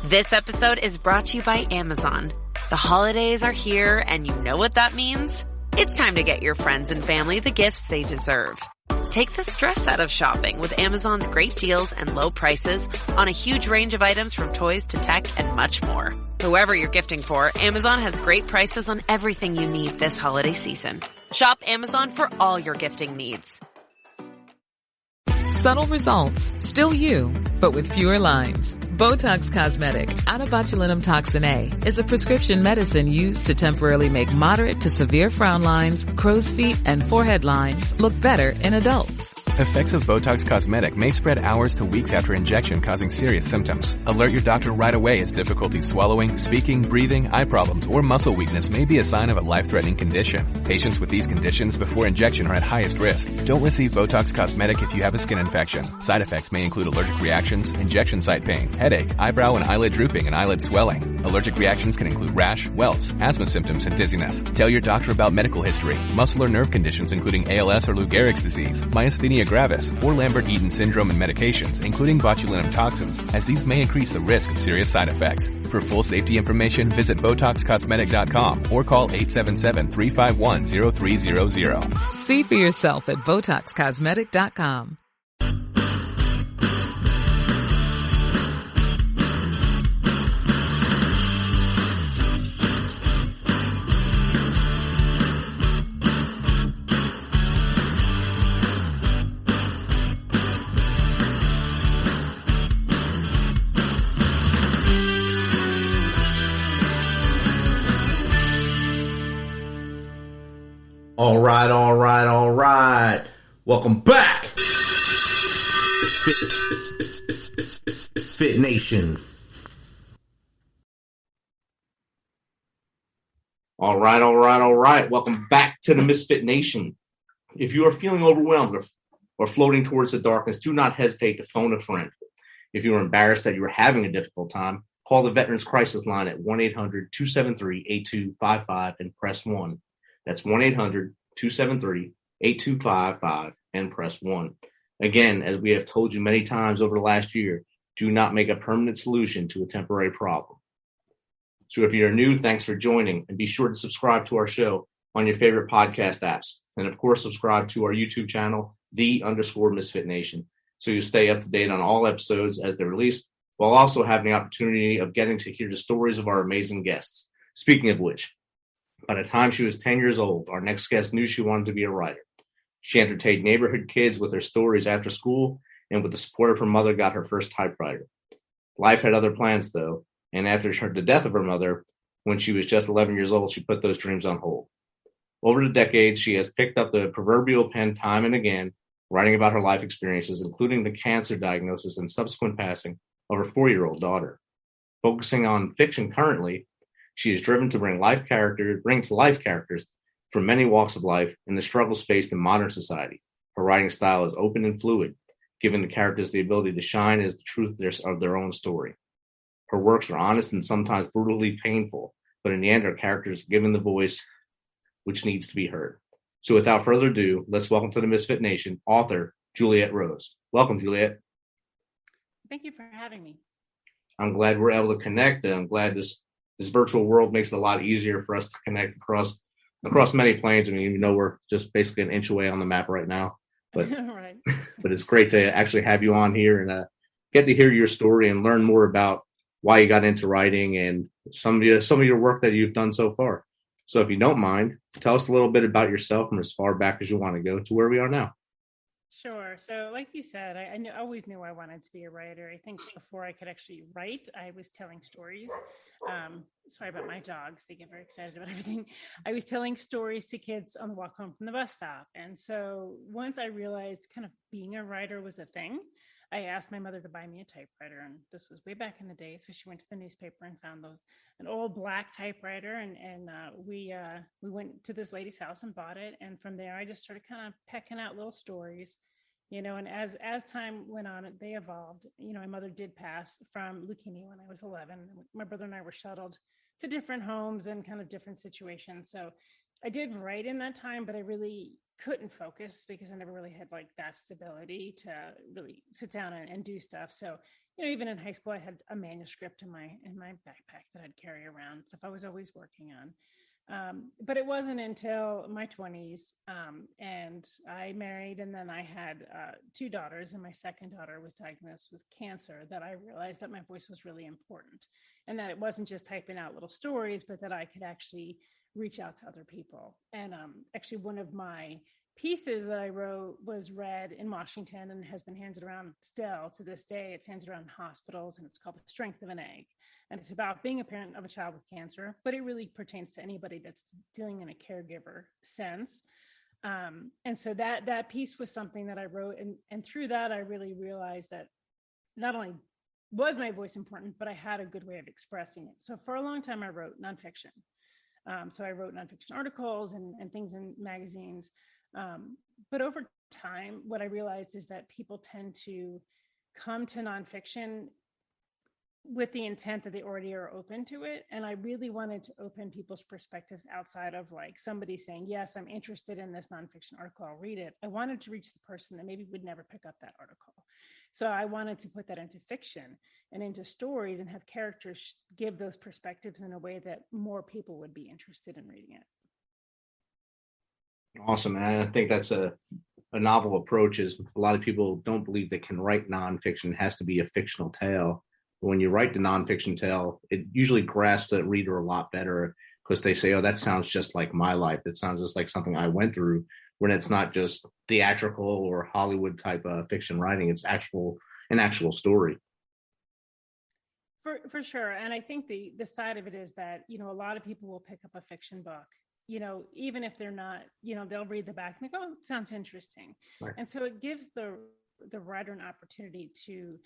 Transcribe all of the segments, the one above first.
This episode is brought to you by Amazon. The holidays are here, and you know what that means? It's time to get your friends and family the gifts they deserve. Take the stress out of shopping with Amazon's great deals and low prices on a huge range of items from toys to tech and much more. Whoever you're gifting for, Amazon has great prices on everything you need this holiday season. Shop Amazon for all your gifting needs. Subtle results, still you, but with fewer lines. Botox Cosmetic, out of botulinum toxin A, is a prescription medicine used to temporarily make moderate to severe frown lines, crow's feet, and forehead lines look better in adults. Effects of Botox Cosmetic may spread hours to weeks after injection, causing serious symptoms. Alert your doctor right away as difficulty swallowing, speaking, breathing, eye problems, or muscle weakness may be a sign of a life-threatening condition. Patients with these conditions before injection are at highest risk. Don't receive Botox Cosmetic if you have a skin infection. Side effects may include allergic reactions, injection site pain, headache, eyebrow and eyelid drooping, and eyelid swelling. Allergic reactions can include rash, welts, asthma symptoms, and dizziness. Tell your doctor about medical history, muscle or nerve conditions including ALS or Lou Gehrig's disease, myasthenia gravis, or Lambert-Eaton syndrome, and medications, including botulinum toxins, as these may increase the risk of serious side effects. For full safety information, visit BotoxCosmetic.com or call 877-351-0300. See for yourself at BotoxCosmetic.com. All right. Welcome back. It's Fit Nation. All right. Welcome back to the Misfit Nation. If you are feeling overwhelmed or floating towards the darkness, do not hesitate to phone a friend. If you are embarrassed that you are having a difficult time, call the Veterans Crisis Line at 1-800-273-8255 and press 1. That's 1-800-273-8255 and press 1. Again, as we have told you many times over the last year, do not make a permanent solution to a temporary problem. So if you're new, thanks for joining, and be sure to subscribe to our show on your favorite podcast apps. And of course, subscribe to our YouTube channel, _Misfit Nation, so you stay up to date on all episodes as they're released, while also having the opportunity of getting to hear the stories of our amazing guests. Speaking of which, by the time she was 10 years old, our next guest knew she wanted to be a writer. She entertained neighborhood kids with her stories after school, and with the support of her mother, got her first typewriter. Life had other plans, though, and after the death of her mother, when she was just 11 years old, she put those dreams on hold. Over the decades, she has picked up the proverbial pen time and again, writing about her life experiences, including the cancer diagnosis and subsequent passing of her 4-year-old daughter. Focusing on fiction currently, she is driven to bring to life characters from many walks of life and the struggles faced in modern society. Her writing style is open and fluid, giving the characters the ability to shine as the truth of their own story. Her works are honest and sometimes brutally painful, but in the end, her characters are given the voice which needs to be heard. So without further ado, let's welcome to the Misfit Nation, author Juliet Rose. Welcome, Juliet. Thank you for having me. I'm glad we're able to connect, and I'm glad this virtual world makes it a lot easier for us to connect across many planes. I mean, we're just basically an inch away on the map right now, but Right. But it's great to actually have you on here and get to hear your story and learn more about why you got into writing and some of your work that you've done so far. So if you don't mind, tell us a little bit about yourself from as far back as you want to go to where we are now. Sure. So like you said, I always knew I wanted to be a writer. I think before I could actually write, I was telling stories. Sorry about my dogs. They get very excited about everything. I was telling stories to kids on the walk home from the bus stop. And so once I realized kind of being a writer was a thing, I asked my mother to buy me a typewriter. And this was way back in the day. So she went to the newspaper and found an old black typewriter. And we went to this lady's house and bought it. And from there, I just started kind of pecking out little stories. And as time went on, they evolved. My mother did pass from leukemia when I was 11. My brother and I were shuttled to different homes and kind of different situations. So I did write in that time, but I really couldn't focus because I never really had like that stability to really sit down and do stuff. So even in high school, I had a manuscript in my backpack that I'd carry around, stuff I was always working on. But it wasn't until my 20s, and I married, and then I had 2 daughters, and my second daughter was diagnosed with cancer, that I realized that my voice was really important, and that it wasn't just typing out little stories, but that I could actually reach out to other people. And actually, one of my pieces that I wrote was read in Washington and has been handed around still to this day. It's handed around in hospitals, and it's called The Strength of an Egg. And it's about being a parent of a child with cancer, but it really pertains to anybody that's dealing in a caregiver sense. And so that piece was something that I wrote. And through that, I really realized that not only was my voice important, but I had a good way of expressing it. So for a long time, I wrote nonfiction. So I wrote nonfiction articles and things in magazines. But over time, what I realized is that people tend to come to nonfiction with the intent that they already are open to it. And I really wanted to open people's perspectives outside of like somebody saying, yes, I'm interested in this nonfiction article, I'll read it. I wanted to reach the person that maybe would never pick up that article. So I wanted to put that into fiction and into stories and have characters give those perspectives in a way that more people would be interested in reading it. Awesome. And I think that's a novel approach. Is a lot of people don't believe they can write nonfiction. It has to be a fictional tale. When you write the nonfiction tale, it usually grasps the reader a lot better because they say, oh, that sounds just like my life. It sounds just like something I went through, when it's not just theatrical or Hollywood type of fiction writing. It's an actual story. For sure. And I think the side of it is that, a lot of people will pick up a fiction book, even if they're not, they'll read the back and they go, oh, it sounds interesting. Right. And so it gives the writer an opportunity to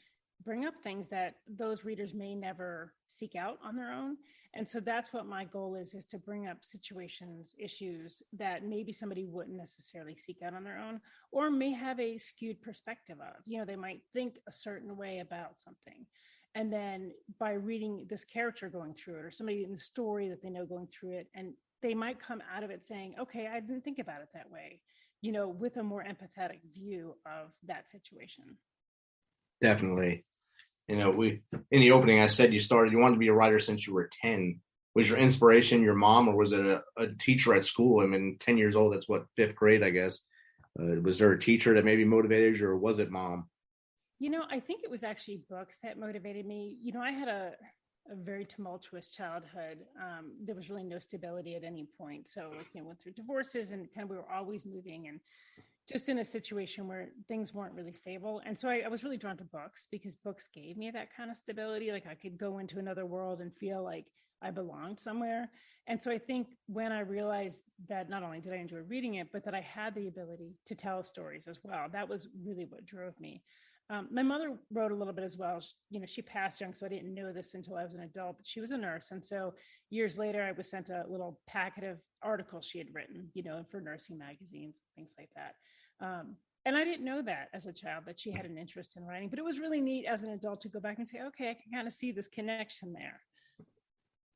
bring up things that those readers may never seek out on their own. And so that's what my goal is to bring up situations, issues that maybe somebody wouldn't necessarily seek out on their own, or may have a skewed perspective of, they might think a certain way about something. And then by reading this character going through it, or somebody in the story that they know going through it, and they might come out of it saying, okay, I didn't think about it that way, with a more empathetic view of that situation. Definitely. We in the opening, I said you wanted to be a writer since you were 10. Was your inspiration your mom, or was it a teacher at school? I mean, 10 years old, that's what, 5th grade, I guess. Was there a teacher that maybe motivated you, or was it mom? I think it was actually books that motivated me. I had a very tumultuous childhood. There was really no stability at any point. So I went through divorces, and we were always moving and just in a situation where things weren't really stable. And so I was really drawn to books because books gave me that kind of stability. Like I could go into another world and feel like I belonged somewhere. And so I think when I realized that not only did I enjoy reading it, but that I had the ability to tell stories as well, that was really what drove me. My mother wrote a little bit as well. She passed young, so I didn't know this until I was an adult, but she was a nurse. And so years later, I was sent a little packet of articles she had written, for nursing magazines, things like that. And I didn't know that as a child, that she had an interest in writing, but it was really neat as an adult to go back and say, okay, I can kind of see this connection there.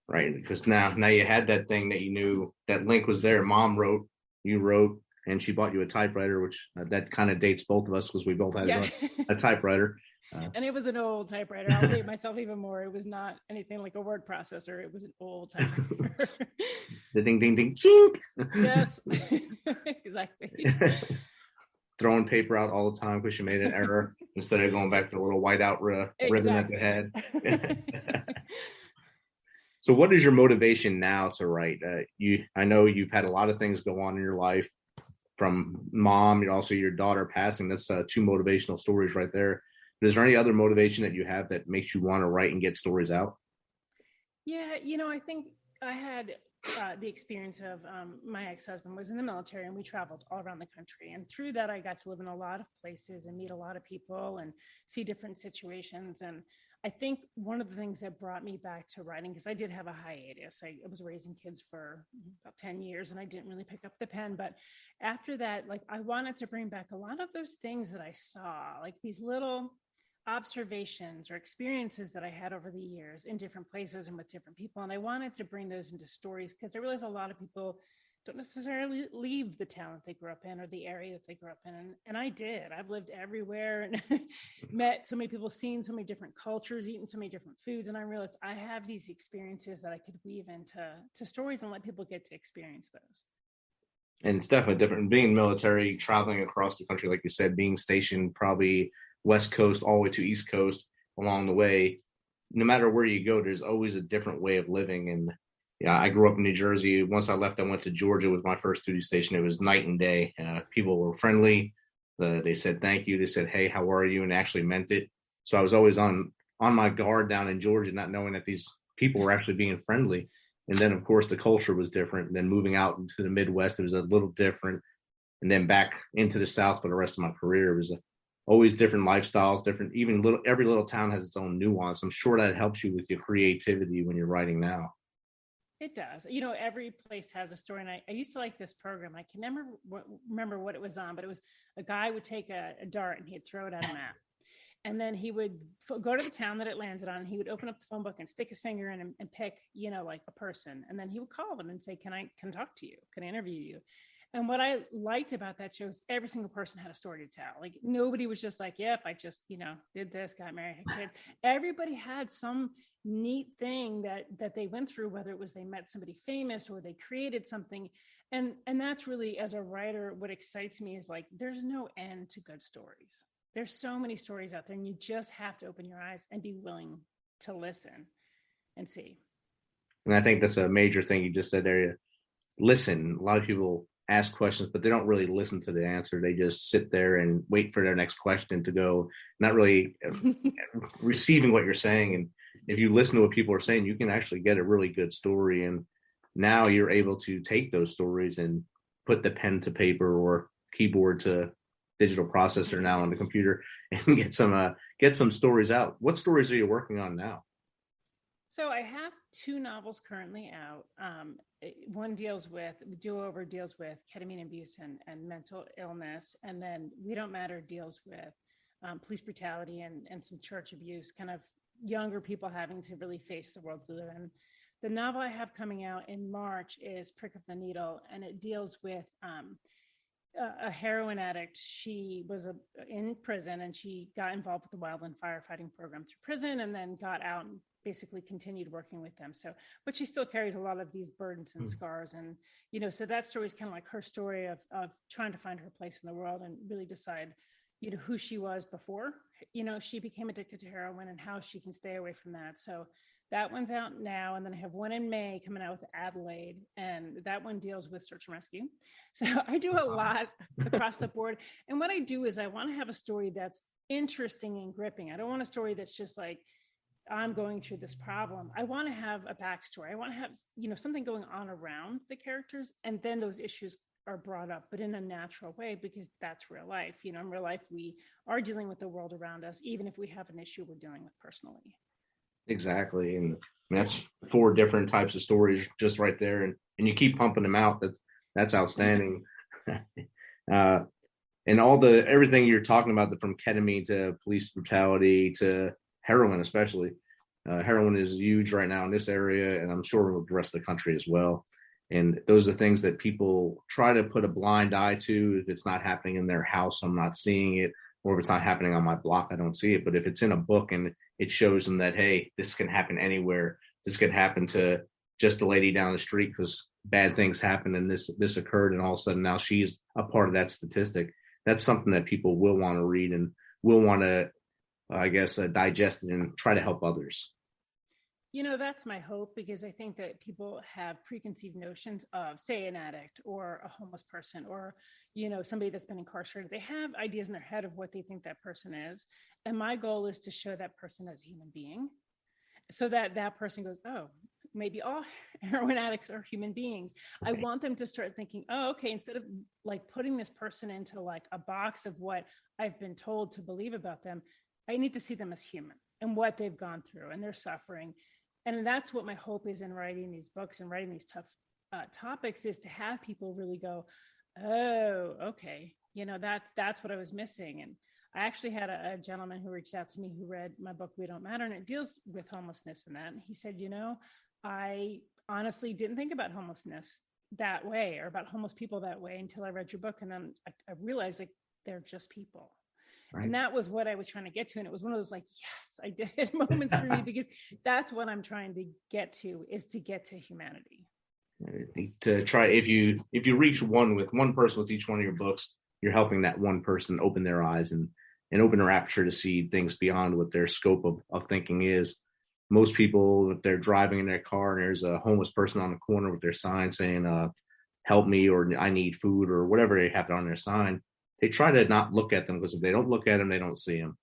Right. Because now you had that thing that you knew, that link was there. Mom wrote, you wrote, and she bought you a typewriter, which that kind of dates both of us because we both had a typewriter. And it was an old typewriter. I'll date myself even more. It was not anything like a word processor. It was an old typewriter. The ding, ding, ding, chink. Yes, exactly. Throwing paper out all the time because she made an error instead of going back to the little whiteout ribbon at the head. So what is your motivation now to write? I know you've had a lot of things go on in your life, from mom, also your daughter passing. That's 2 motivational stories right there. But is there any other motivation that you have that makes you want to write and get stories out? Yeah, I think I had the experience of my ex-husband was in the military, and we traveled all around the country. And through that, I got to live in a lot of places and meet a lot of people and see different situations. And I think one of the things that brought me back to writing, because I did have a hiatus. I was raising kids for about 10 years and I didn't really pick up the pen. But after that, I wanted to bring back a lot of those things that I saw, like these little observations or experiences that I had over the years in different places and with different people. And I wanted to bring those into stories because I realized a lot of people don't necessarily leave the town that they grew up in or the area that they grew up in. And I did. I've lived everywhere and met so many people, seen so many different cultures, eaten so many different foods. And I realized I have these experiences that I could weave into stories and let people get to experience those. And it's definitely different. Being military, traveling across the country, like you said, being stationed probably West Coast all the way to East Coast along the way. No matter where you go, there's always a different way of living. And yeah, I grew up in New Jersey. Once I left, I went to Georgia with my first duty station. It was night and day. People were friendly. They said thank you. They said, hey, how are you? And actually meant it. So I was always on my guard down in Georgia, not knowing that these people were actually being friendly. And then, of course, the culture was different. And then moving out into the Midwest, it was a little different. And then back into the South for the rest of my career, it was always different lifestyles, different. Even every little town has its own nuance. I'm sure that helps you with your creativity when you're writing now. It does. Every place has a story. And I used to like this program. I can never remember what it was on, but it was a guy would take a dart and he'd throw it at a map. And then he would go to the town that it landed on. And he would open up the phone book and stick his finger in and pick, like a person. And then he would call them and say, can I talk to you? Can I interview you? And what I liked about that show is every single person had a story to tell. Like nobody was just like, yep, I just, did this, got married, had kids. Everybody had some neat thing that they went through, whether it was they met somebody famous or they created something. And that's really, as a writer, what excites me is like, there's no end to good stories. There's so many stories out there and you just have to open your eyes and be willing to listen and see. And I think that's a major thing you just said there. Listen. A lot of people ask questions, but they don't really listen to the answer. They just sit there and wait for their next question to go, not really receiving what you're saying. And if you listen to what people are saying, you can actually get a really good story. And now you're able to take those stories and put the pen to paper or keyboard to digital processor now on the computer and get some stories out. What stories are you working on now? So I have 2 novels currently out. One deals with ketamine abuse and mental illness. And then We Don't Matter deals with police brutality and some church abuse, kind of younger people having to really face the world we live in. The novel I have coming out in March is Prick of the Needle, and it deals with a heroin addict. She was in prison and she got involved with the wildland firefighting program through prison and then got out and basically continued working with them. So, but she still carries a lot of these burdens and scars. And, so that story is kind of like her story of trying to find her place in the world and really decide, who she was before, she became addicted to heroin and how she can stay away from that. So that one's out now. And then I have one in May coming out with Adelaide, and that one deals with search and rescue. So I do a lot across the board. And what I do is I want to have a story that's interesting and gripping. I don't want a story that's just like, I'm going through this problem. I want to have a backstory. I want to have, something going on around the characters. And then those issues are brought up, but in a natural way, because that's real life. In real life, we are dealing with the world around us, even if we have an issue we're dealing with personally. Exactly. And that's 4 different types of stories just right there. And you keep pumping them out. That's outstanding. And everything you're talking about, from ketamine to police brutality to heroin, especially. Heroin is huge right now in this area, and I'm sure with the rest of the country as well. And those are things that people try to put a blind eye to. If it's not happening in their house, I'm not seeing it. Or if it's not happening on my block, I don't see it. But if it's in a book and it shows them that, hey, this can happen anywhere. This could happen to just a lady down the street because bad things happen and this occurred, and all of a sudden now she's a part of that statistic. That's something that people will want to read and will want to, digest it and try to help others. That's my hope, because I think that people have preconceived notions of, say, an addict or a homeless person or, somebody that's been incarcerated. They have ideas in their head of what they think that person is. And my goal is to show that person as a human being so that that person goes, oh, maybe all heroin addicts are human beings. I want them to start thinking, oh, okay, instead of like putting this person into like a box of what I've been told to believe about them, I need to see them as human and what they've gone through and their suffering. And that's what my hope is in writing these books and writing these tough topics, is to have people really go, oh, okay, that's what I was missing. And I actually had a gentleman who reached out to me who read my book, We Don't Matter, and it deals with homelessness and that. And he said, I honestly didn't think about homelessness that way, or about homeless people that way, until I read your book. And then I realized, like, they're just people. Right. And that was what I was trying to get to. And it was one of those, like, yes, I did it moments for me, because that's what I'm trying to get to, is to get to humanity. To try, if you reach one person with each one of your books, you're helping that one person open their eyes and open their aperture to see things beyond what their scope of thinking is. Most people, if they're driving in their car and there's a homeless person on the corner with their sign saying, help me, or I need food, or whatever they have on their sign, they try to not look at them, because if they don't look at them, they don't see them.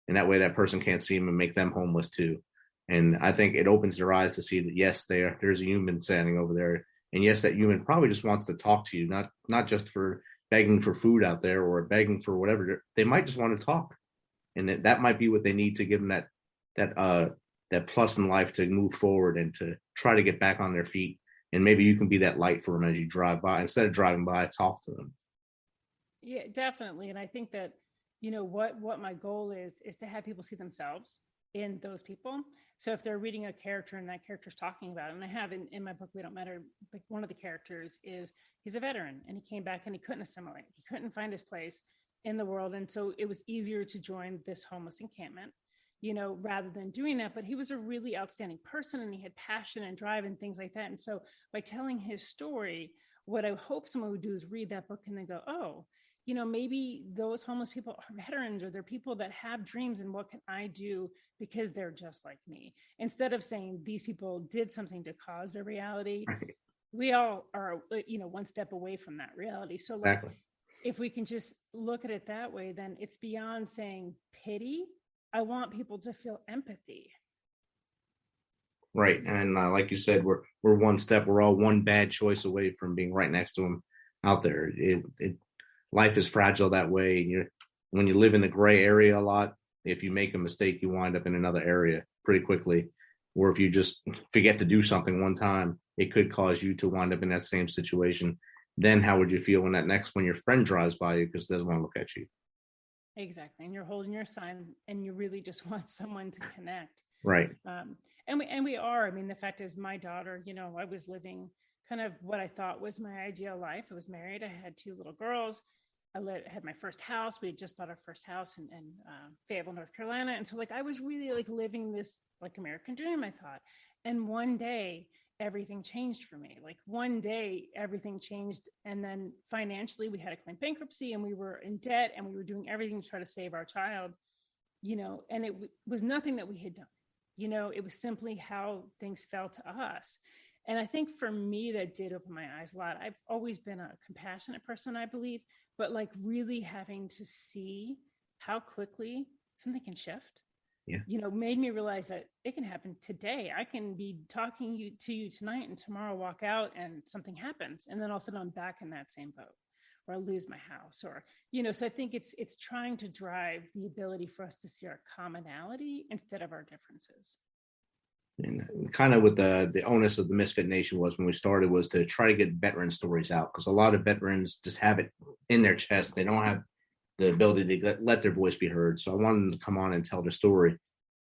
And that way that person can't see them and make them homeless too. And I think it opens their eyes to see that, yes, there's a human standing over there. And yes, that human probably just wants to talk to you, not just for begging for food out there or begging for whatever. They might just want to talk. And that might be what they need to give them that plus in life to move forward and to try to get back on their feet. And maybe you can be that light for them as you drive by. Instead of driving by, talk to them. Yeah, definitely. And I think that, what my goal is to have people see themselves in those people. So if they're reading a character and that character's talking about it, and I have in my book, We Don't Matter, like, one of the characters he's a veteran, and he came back and he couldn't assimilate. He couldn't find his place in the world. And so it was easier to join this homeless encampment, rather than doing that. But he was a really outstanding person, and he had passion and drive and things like that. And so by telling his story, what I hope someone would do is read that book and then go, oh, maybe those homeless people are veterans, or they're people that have dreams, and what can I do because they're just like me? Instead of saying these people did something to cause their reality, we all are, one step away from that reality. So Exactly. If we can just look at it that way, then it's beyond saying pity. I want people to feel empathy. Right. And like you said, we're we're all one bad choice away from being right next to them out there. Life is fragile that way. When you live in the gray area a lot, if you make a mistake, you wind up in another area pretty quickly. Or if you just forget to do something one time, it could cause you to wind up in that same situation. Then how would you feel when your friend drives by you because he doesn't want to look at you? Exactly. And you're holding your sign, and you really just want someone to connect. Right. And we are. I mean, the fact is, my daughter, I was living kind of what I thought was my ideal life. I was married. I had 2 little girls. I had my first house. We had just bought our first house in Fayetteville, North Carolina. And so I was really living this American dream, I thought. And one day everything changed for me. One day everything changed. And then financially we had to claim bankruptcy, and we were in debt, and we were doing everything to try to save our child, and it was nothing that we had done. It was simply how things felt to us. And I think for me, that did open my eyes a lot. I've always been a compassionate person, I believe, but really having to see how quickly something can shift, made me realize that it can happen today. I can be talking to you tonight, and tomorrow walk out and something happens. And then all of a sudden I'm back in that same boat, or I lose my house, or, so I think it's trying to drive the ability for us to see our commonality instead of our differences. And kind of what the onus of the Misfit Nation was when we started was to try to get veteran stories out, because a lot of veterans just have it in their chest. They don't have the ability to let their voice be heard. So I wanted them to come on and tell their story.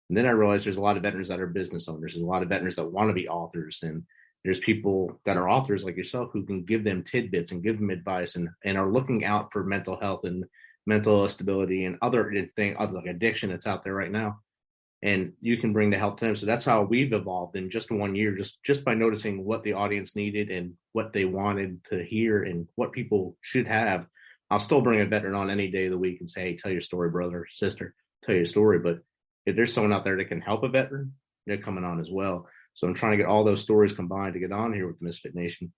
And then I realized there's a lot of veterans that are business owners. There's a lot of veterans that want to be authors. And there's people that are authors like yourself who can give them tidbits and give them advice and are looking out for mental health and mental stability and other things, like addiction that's out there right now. And you can bring the help to them. So that's how we've evolved in just 1 year, just by noticing what the audience needed and what they wanted to hear and what people should have. I'll still bring a veteran on any day of the week and say, hey, tell your story, brother, sister, tell your story. But if there's someone out there that can help a veteran, they're coming on as well. So I'm trying to get all those stories combined to get on here with the Misfit Nation.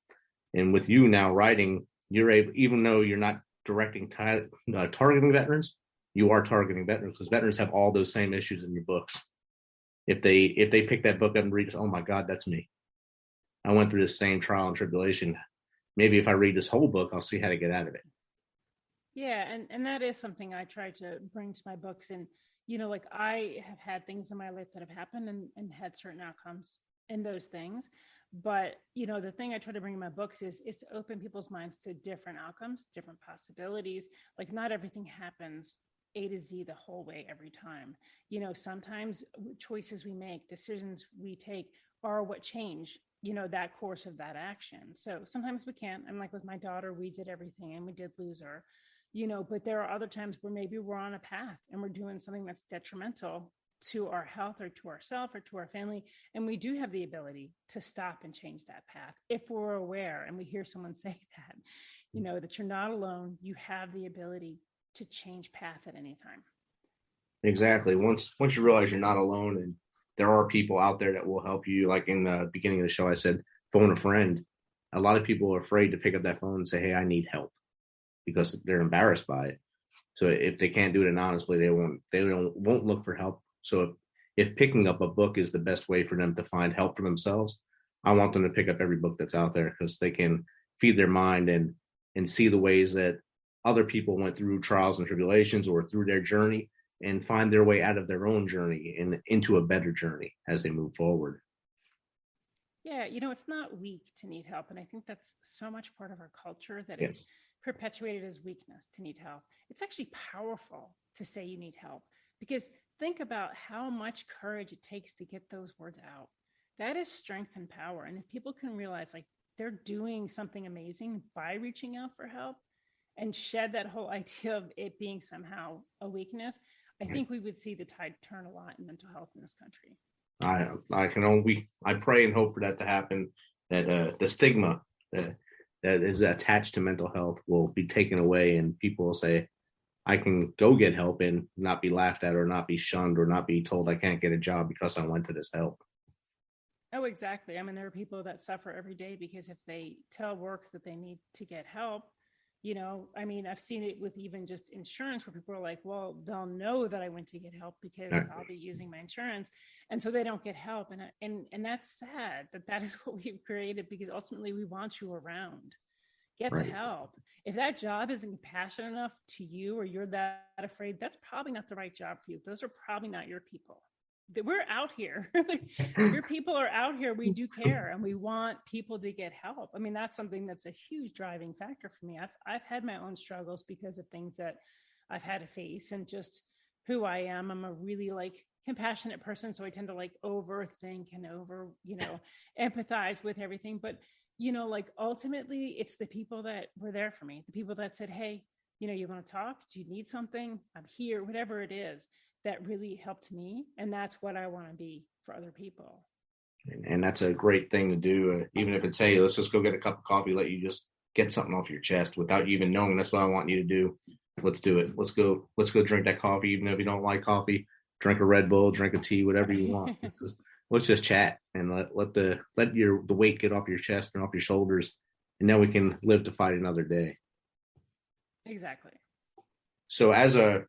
And with you now writing, you're able, even though you're not targeting veterans, you are targeting veterans, because veterans have all those same issues in your books. If they pick that book up and read, oh my God, that's me. I went through this same trial and tribulation. Maybe if I read this whole book, I'll see how to get out of it. Yeah, and that is something I try to bring to my books. And I have had things in my life that have happened and had certain outcomes in those things. But the thing I try to bring in my books is to open people's minds to different outcomes, different possibilities. Not everything happens A to Z the whole way every time. Sometimes choices we make, decisions we take are what change, that course of that action. So sometimes we can't. I'm like with my daughter, we did everything and we did lose her, but there are other times where maybe we're on a path and we're doing something that's detrimental to our health or to ourselves or to our family. And we do have the ability to stop and change that path if we're aware and we hear someone say that, that you're not alone. You have the ability to change path at any time. Exactly. Once you realize you're not alone and there are people out there that will help you, like in the beginning of the show, I said, phone a friend. A lot of people are afraid to pick up that phone and say, hey, I need help, because they're embarrassed by it. So if they can't do it anonymously, they won't look for help. So if picking up a book is the best way for them to find help for themselves, I want them to pick up every book that's out there, because they can feed their mind and see the ways that other people went through trials and tribulations or through their journey, and find their way out of their own journey and into a better journey as they move forward. Yeah, it's not weak to need help. And I think that's so much part of our culture that it's perpetuated as weakness to need help. It's actually powerful to say you need help, because think about how much courage it takes to get those words out. That is strength and power. And if people can realize like they're doing something amazing by reaching out for help and shed that whole idea of it being somehow a weakness, I think we would see the tide turn a lot in mental health in this country. I pray and hope for that to happen, that the stigma that is attached to mental health will be taken away, and people will say, I can go get help and not be laughed at or not be shunned or not be told I can't get a job because I went to this help. Oh, exactly. I mean, there are people that suffer every day because if they tell work that they need to get help, I've seen it with even just insurance, where people are like, well, they'll know that I went to get help because I'll be using my insurance. And so they don't get help. And that's sad that is what we've created, because ultimately we want you around. Get the help. If that job isn't passionate enough to you, or you're that afraid, that's probably not the right job for you. Those are probably not your people. We're out here. Your people are out here. We do care, and we want people to get help. I mean, that's something that's a huge driving factor for me. I've had my own struggles because of things that I've had to face, and just who I am. I'm a really compassionate person, so I tend to overthink and empathize with everything. But ultimately, it's the people that were there for me, the people that said, hey, you want to talk? Do you need something? I'm here, whatever it is, that really helped me. And that's what I want to be for other people. And that's a great thing to do. Even if it's, hey, let's just go get a cup of coffee, let you just get something off your chest without you even knowing that's what I want you to do. Let's do it. Let's go drink that coffee. Even if you don't like coffee, drink a Red Bull, drink a tea, whatever you want. Let's just chat and let the weight get off your chest and off your shoulders. And then we can live to fight another day. Exactly. So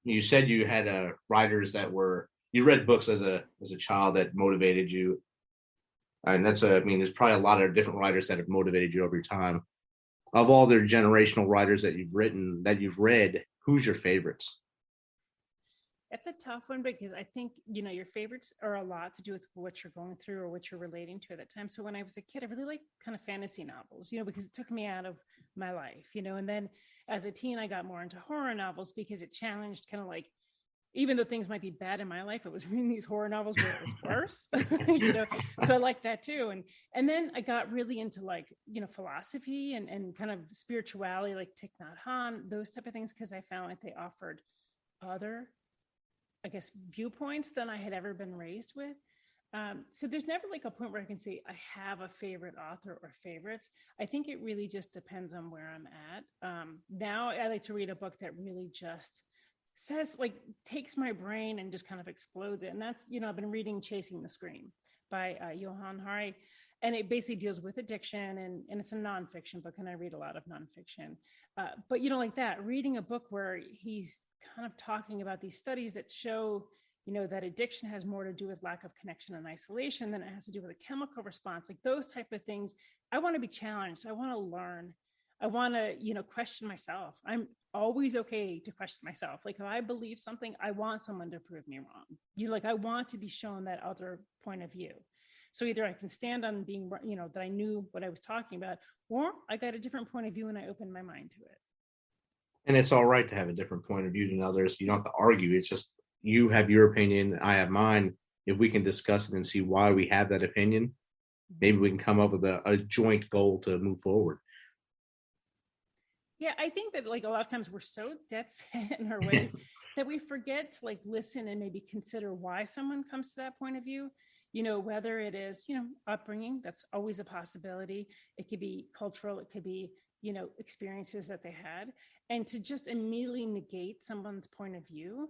you said you had writers you read books as a child that motivated you. And there's probably a lot of different writers that have motivated you over time. Of all the generational writers that you've read, who's your favorites? That's a tough one, because I think, your favorites are a lot to do with what you're going through or what you're relating to at that time. So when I was a kid, I really liked kind of fantasy novels, because it took me out of my life, and then as a teen, I got more into horror novels because it challenged kind of even though things might be bad in my life, it was reading these horror novels where it was worse, so I like that too. And then I got really into philosophy and kind of spirituality, like Thich Nhat Hanh, those type of things, because I found like they offered other, I guess, viewpoints than I had ever been raised with. So there's never a point where I can say I have a favorite author or favorites. I think it really just depends on where I'm at. Now I like to read a book that really just says, takes my brain and just kind of explodes it. And that's, I've been reading Chasing the Scream by Johann Hari. And it basically deals with addiction, and it's a nonfiction book, and I read a lot of nonfiction. But like that, reading a book where he's kind of talking about these studies that show, that addiction has more to do with lack of connection and isolation than it has to do with a chemical response, those type of things. I want to be challenged. I want to learn. I want to, question myself. I'm always okay to question myself. If I believe something, I want someone to prove me wrong. I want to be shown that other point of view. So either I can stand on being, that I knew what I was talking about, or I got a different point of view and I opened my mind to it. And it's all right to have a different point of view than others. You don't have to argue. It's just you have your opinion, I have mine. If we can discuss it and see why we have that opinion, maybe we can come up with a joint goal to move forward. Yeah, I think that like a lot of times we're so dead set in our ways that we forget to like listen and maybe consider why someone comes to that point of view. Whether it is, upbringing, that's always a possibility. It could be cultural, it could be, experiences that they had. And to just immediately negate someone's point of view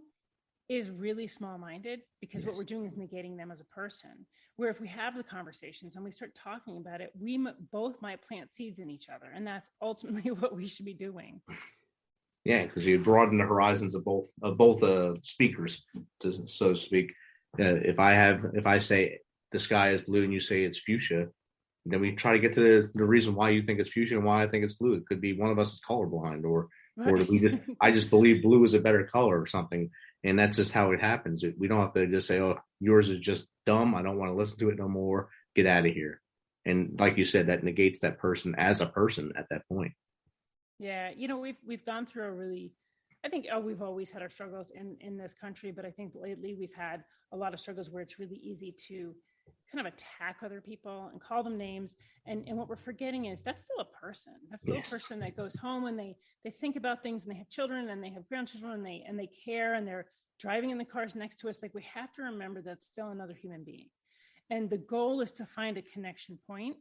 is really small-minded, because what we're doing is negating them as a person. Where if we have the conversations and we start talking about it, we both might plant seeds in each other, and that's ultimately what we should be doing. Yeah, because you broaden the horizons of both speakers, so to speak. If I say the sky is blue and you say it's fuchsia, then we try to get to the reason why you think it's fuchsia and why I think it's blue. It could be one of us is colorblind, or I just believe blue is a better color or something. And that's just how it happens. We don't have to just say, oh, yours is just dumb, I don't want to listen to it no more, get out of here. And like you said, that negates that person as a person at that point. Yeah, we've gone through I think we've always had our struggles in this country, but I think lately we've had a lot of struggles where it's really easy to kind of attack other people and call them names. And what we're forgetting is that's still a person. That's still a person that goes home and they think about things, and they have children and they have grandchildren, and they care, and they're driving in the cars next to us. Like, we have to remember that's still another human being. And the goal is to find a connection point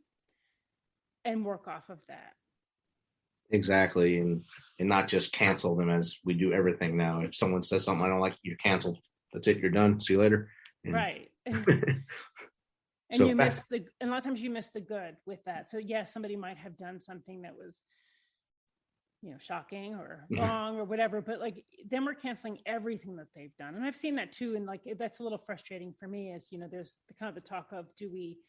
and work off of that. Exactly. And not just cancel them as we do everything now. If someone says something I don't like, you're canceled. That's it. You're done. See you later. Right. And so a lot of times you miss the good with that. So yes, somebody might have done something that was, shocking or wrong or whatever, but like then we're canceling everything that they've done. And I've seen that too. And like, that's a little frustrating for me, as, there's the kind of the talk of, do we,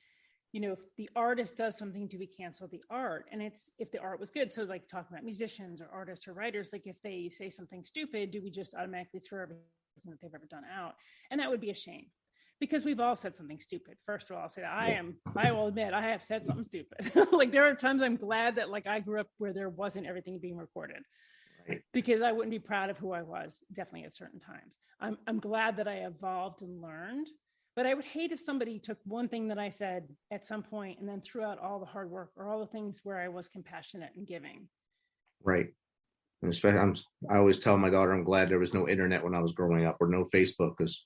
if the artist does something, do we cancel the art? And it's if the art was good. So like talking about musicians or artists or writers, like if they say something stupid, do we just automatically throw everything that they've ever done out? And that would be a shame, because we've all said something stupid. First of all, I'll say that I will admit I have said something stupid. Like there are times I'm glad that like I grew up where there wasn't everything being recorded, because I wouldn't be proud of who I was, definitely at certain times. I'm glad that I evolved and learned, but I would hate if somebody took one thing that I said at some point and then threw out all the hard work or all the things where I was compassionate and giving. Right. And especially, I always tell my daughter, I'm glad there was no internet when I was growing up, or no Facebook, because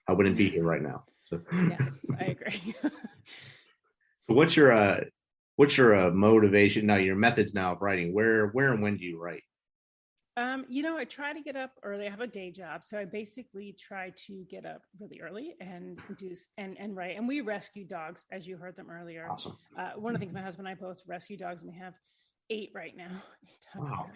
I wouldn't be here right now. So. Yes, I agree. So what's your motivation now? Your methods now of writing. Where and when do you write? I try to get up early. I have a day job, so I basically try to get up really early and do and write. And we rescue dogs, as you heard them earlier. Awesome. One of the things, my husband and I both rescue dogs, and we have 8 right now. 8 dogs. Wow,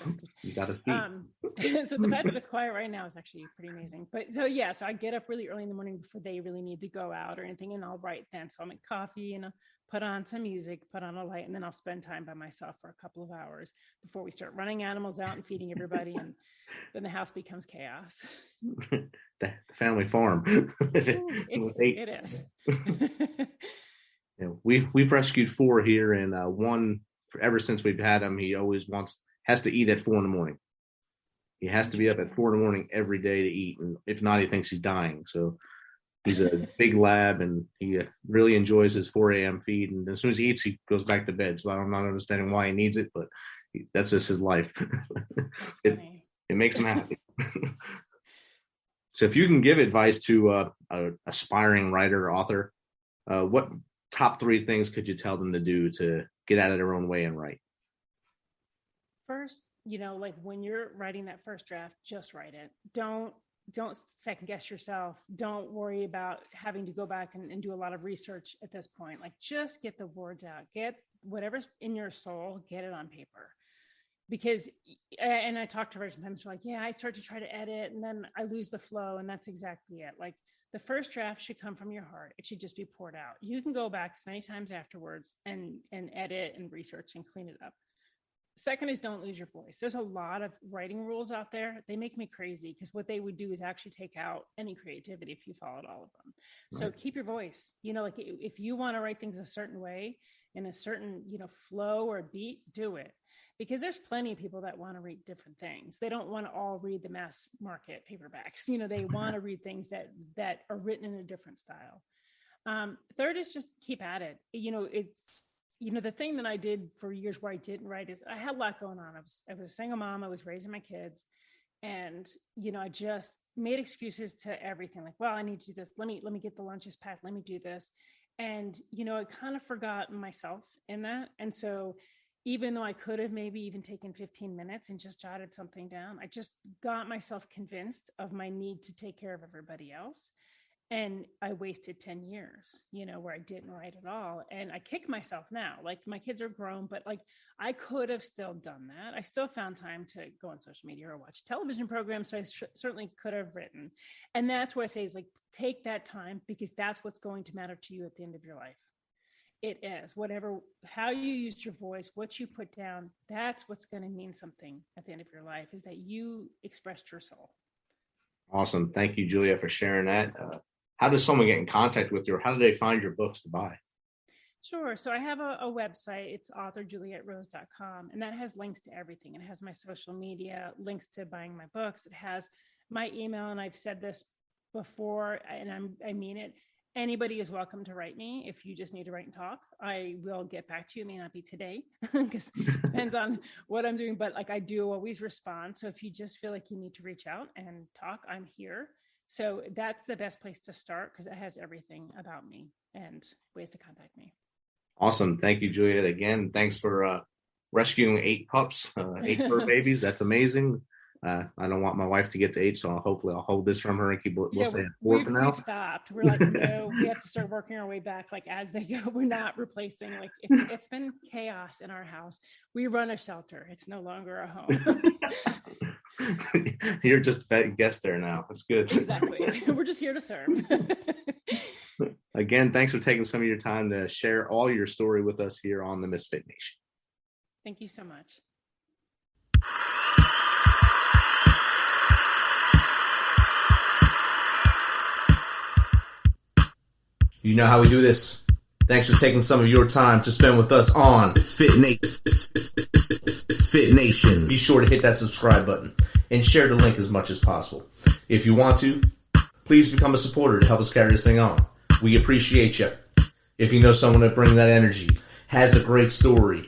you got to feed. So the fact that it's quiet right now is actually pretty amazing. But so I get up really early in the morning before they really need to go out or anything, and I'll write then. So I'll make coffee and I'll put on some music, put on a light, and then I'll spend time by myself for a couple of hours before we start running animals out and feeding everybody, and then the house becomes chaos. The family farm. It is. We've rescued 4 here, and one, ever since we've had him, he always has to eat at 4 a.m. He has to be up at 4 a.m. every day to eat, and if not, he thinks he's dying. So he's a big lab, and he really enjoys his 4 a.m. feed. And as soon as he eats, he goes back to bed. So I'm not understanding why he needs it, but that's just his life. It makes him happy. So if you can give advice to an aspiring writer or author, what top 3 things could you tell them to do to get out of their own way and write? First, like when you're writing that first draft, just write it. Don't second guess yourself. Don't worry about having to go back and do a lot of research at this point. Like, just get the words out, get whatever's in your soul, get it on paper. Because, and I talk to her sometimes, like, I start to try to edit and then I lose the flow. And that's exactly it. Like, the first draft should come from your heart. It should just be poured out. You can go back as many times afterwards and edit and research and clean it up. Second is, don't lose your voice. There's a lot of writing rules out there. They make me crazy, because what they would do is actually take out any creativity if you followed all of them. So keep your voice. Like if you want to write things a certain way, in a certain, flow or beat, do it. because there's plenty of people that want to read different things. They don't want to all read the mass market paperbacks. They want to read things that are written in a different style. Third is just keep at it. It's, the thing that I did for years where I didn't write is I had a lot going on. I was a single mom. I was raising my kids, and, I just made excuses to everything. Like, well, I need to do this. Let me get the lunches packed. Let me do this. And, I kind of forgot myself in that. And so even though I could have maybe even taken 15 minutes and just jotted something down, I just got myself convinced of my need to take care of everybody else. And I wasted 10 years, where I didn't write at all. And I kick myself now. Like, my kids are grown, but like, I could have still done that. I still found time to go on social media or watch television programs. So I certainly could have written. And that's what I say is like, take that time, because that's what's going to matter to you at the end of your life. It is how you used your voice, what you put down, that's what's going to mean something at the end of your life, is that you expressed your soul. Awesome. Thank you, Juliet, for sharing that. How does someone get in contact with you, or how do they find your books to buy? Sure. So I have a website. It's authorjulietrose.com, and that has links to everything. It has my social media, links to buying my books. It has my email, and I've said this before, and I mean it. Anybody is welcome to write me. If you just need to write and talk, I will get back to you. It may not be today, because it depends on what I'm doing, but like, I do always respond. So if you just feel like you need to reach out and talk, I'm here. So that's the best place to start, because it has everything about me and ways to contact me. Awesome. Thank you, Juliet. Again, thanks for rescuing 8 pups, 8 fur babies. That's amazing. I don't want my wife to get to 8, so hopefully I'll hold this from her and we'll stay at 4 for now. We've stopped. We're like, no, we have to start working our way back. Like, as they go, we're not replacing. Like, it's been chaos in our house. We run a shelter. It's no longer a home. You're just a guest there now. That's good. Exactly. We're just here to serve. Again, thanks for taking some of your time to share all your story with us here on the Misfit Nation. Thank you so much. You know how we do this. Thanks for taking some of your time to spend with us on Misfit Nation. Be sure to hit that subscribe button and share the link as much as possible. If you want to, please become a supporter to help us carry this thing on. We appreciate you. If you know someone that brings that energy, has a great story,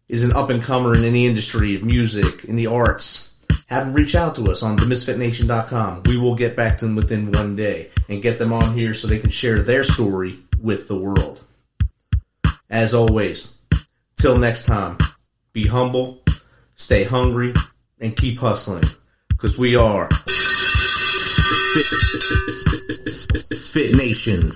is an up-and-comer in the industry of music, in the arts, have them reach out to us on themisfitnation.com. We will get back to them within one day and get them on here so they can share their story with the world. As always, till next time, be humble, stay hungry, and keep hustling, because we are Fit Nation.